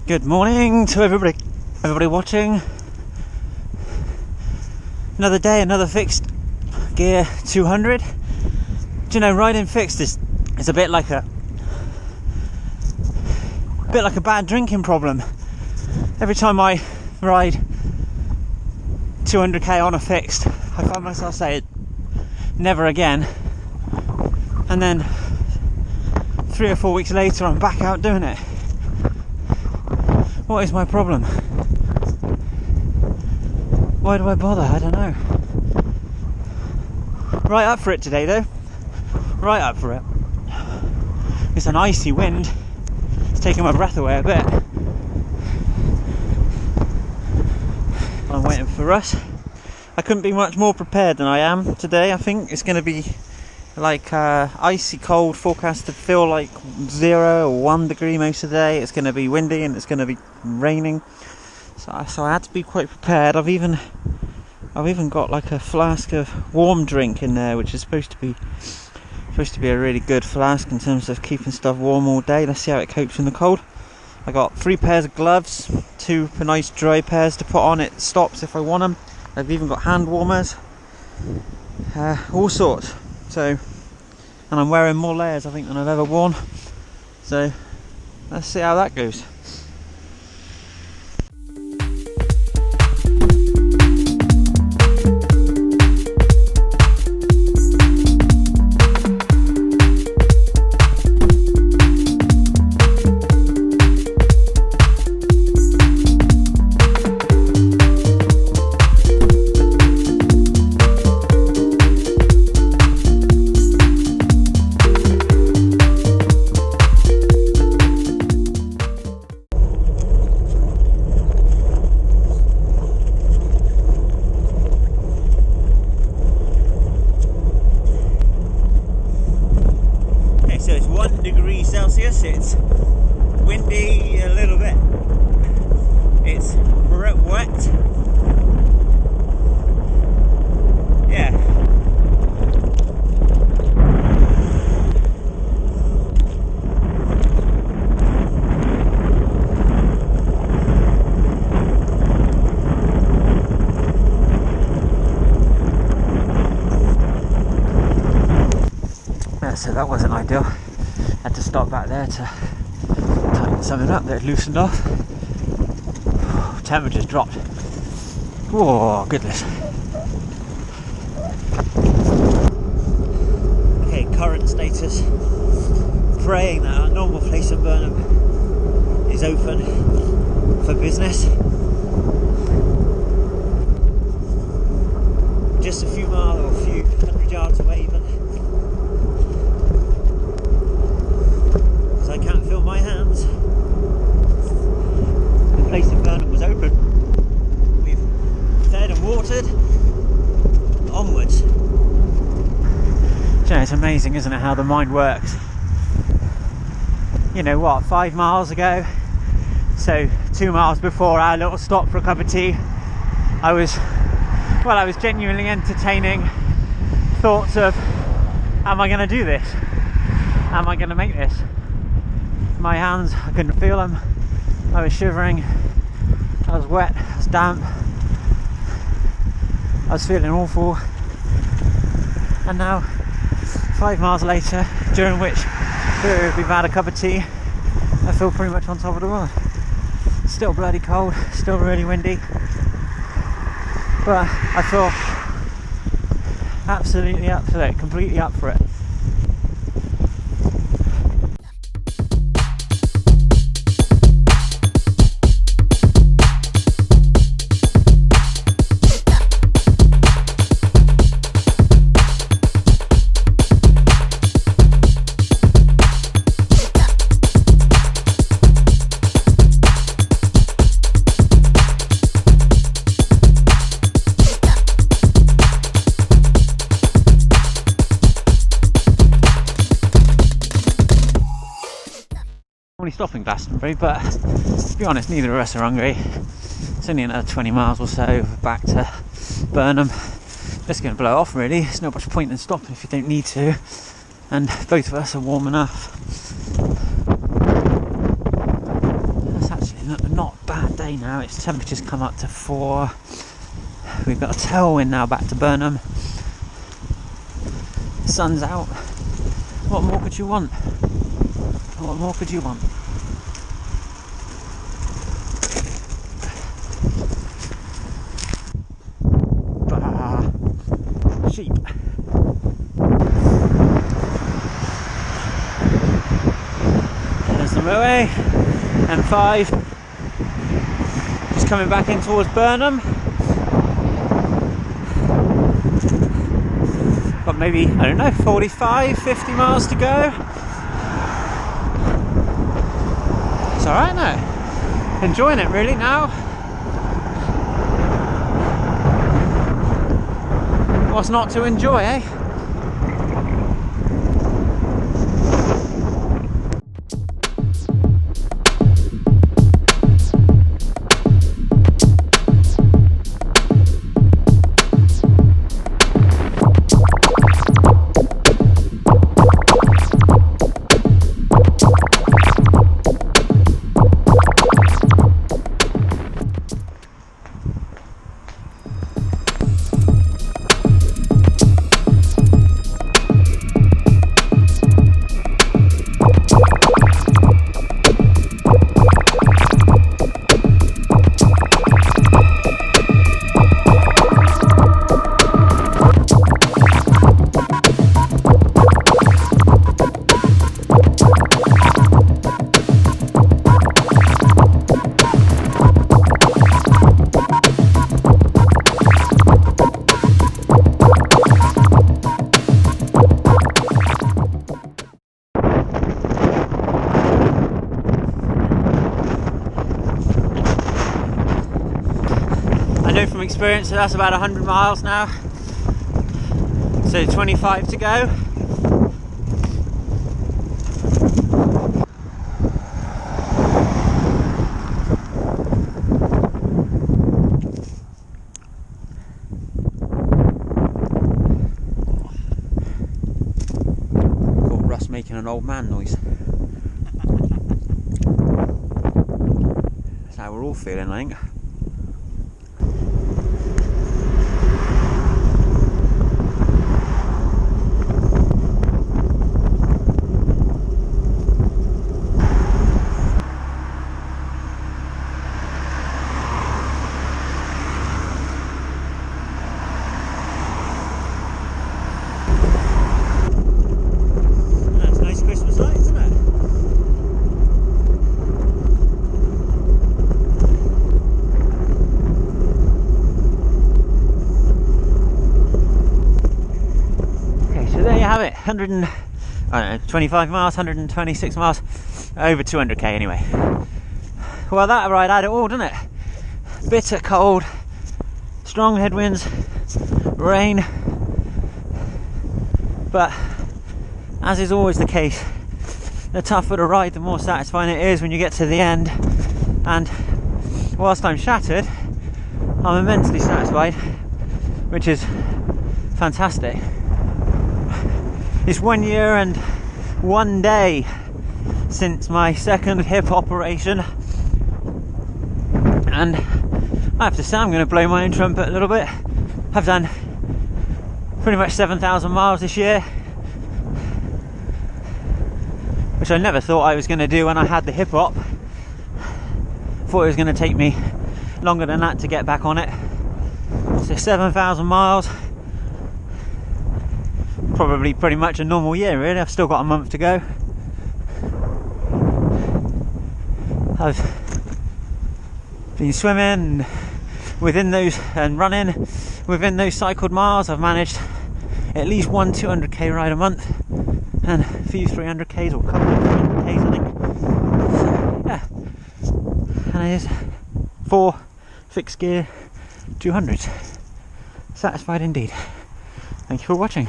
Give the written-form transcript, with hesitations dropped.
Good morning to everybody watching. Another day, another fixed gear 200. Do you know, riding fixed is a bit like a bad drinking problem. Every time I ride 200k on a fixed, I find myself saying never again, and then 3 or 4 weeks later I'm back out doing it. What is my problem? Why do I bother? I don't know. Right up for it today though. Right up for it. It's an icy wind. It's taking my breath away a bit. I'm waiting for Russ. I couldn't be much more prepared than I am today. I think it's going to be like icy cold, forecast to feel like 0 or 1 degree most of the day. It's going to be windy and it's going to be raining, so I had to be quite prepared. I've even got like a flask of warm drink in there, which is supposed to be a really good flask in terms of keeping stuff warm all day. Let's see how it copes in the cold. I got 3 pairs of gloves, 2 nice dry pairs to put on. It stops if I want them. I've even got hand warmers, all sorts. So, and I'm wearing more layers I think than I've ever worn, so let's see how that goes. So it's 1 degree Celsius, it's windy a little bit, it's wet, yeah. So that wasn't ideal. Had to stop back there to tighten something up that had loosened off. Temperature's dropped. Oh goodness. Okay, current status. Praying that our normal place in Burnham is open for business. Just a few miles or a few hundred yards away even. I can't feel my hands. The place in Burnham was open. We've fed and watered. Onwards. You know, it's amazing, isn't it, how the mind works. You know what, 5 miles ago, so 2 miles before our little stop for a cup of tea, I was genuinely entertaining thoughts of, am I going to do this? Am I going to make this? My hands, I couldn't feel them. I was shivering. I was wet. I was damp. I was feeling awful. And now, 5 miles later, during which we've had a cup of tea, I feel pretty much on top of the world. Still bloody cold. Still really windy. But I feel absolutely up for it. Completely up for it. Stopping Glastonbury, but to be honest, neither of us are hungry. It's only another 20 miles or so back to Burnham. Just going to blow off really. There's not much point in stopping if you don't need to, and both of us are warm enough. That's actually not day now. Its temperature's come up to 4. We've got a tailwind now back to Burnham. The sun's out. What more could you want? What more could you want? Sheep. There's the motorway, M5. Just coming back in towards Burnham. Got maybe, I don't know, 45, 50 miles to go. It's alright now. Enjoying it really now. What's not to enjoy, eh? From experience, so that's about 100 miles now, so 25 to go. Caught Russ making an old man noise. That's how we're all feeling, I think. Have it 125 miles, 126 miles, over 200k anyway. Well, that ride had it all, didn't it? Bitter cold, strong headwinds, rain, but as is always the case, the tougher the ride, the more satisfying it is when you get to the end. And whilst I'm shattered, I'm immensely satisfied, which is fantastic. It's 1 year and 1 day since my second hip operation, and I have to say I'm going to blow my own trumpet a little bit. I've done pretty much 7,000 miles this year, which I never thought I was going to do when I had the hip op. Thought it was going to take me longer than that to get back on it. So 7,000 miles. Probably pretty much a normal year really. I've still got a month to go. I've been swimming within those and running within those cycled miles. I've managed at least one 200k ride a month and a few 300ks or a couple of 300ks I think. So yeah, and it is 4 fixed gear 200s. Satisfied indeed. Thank you for watching.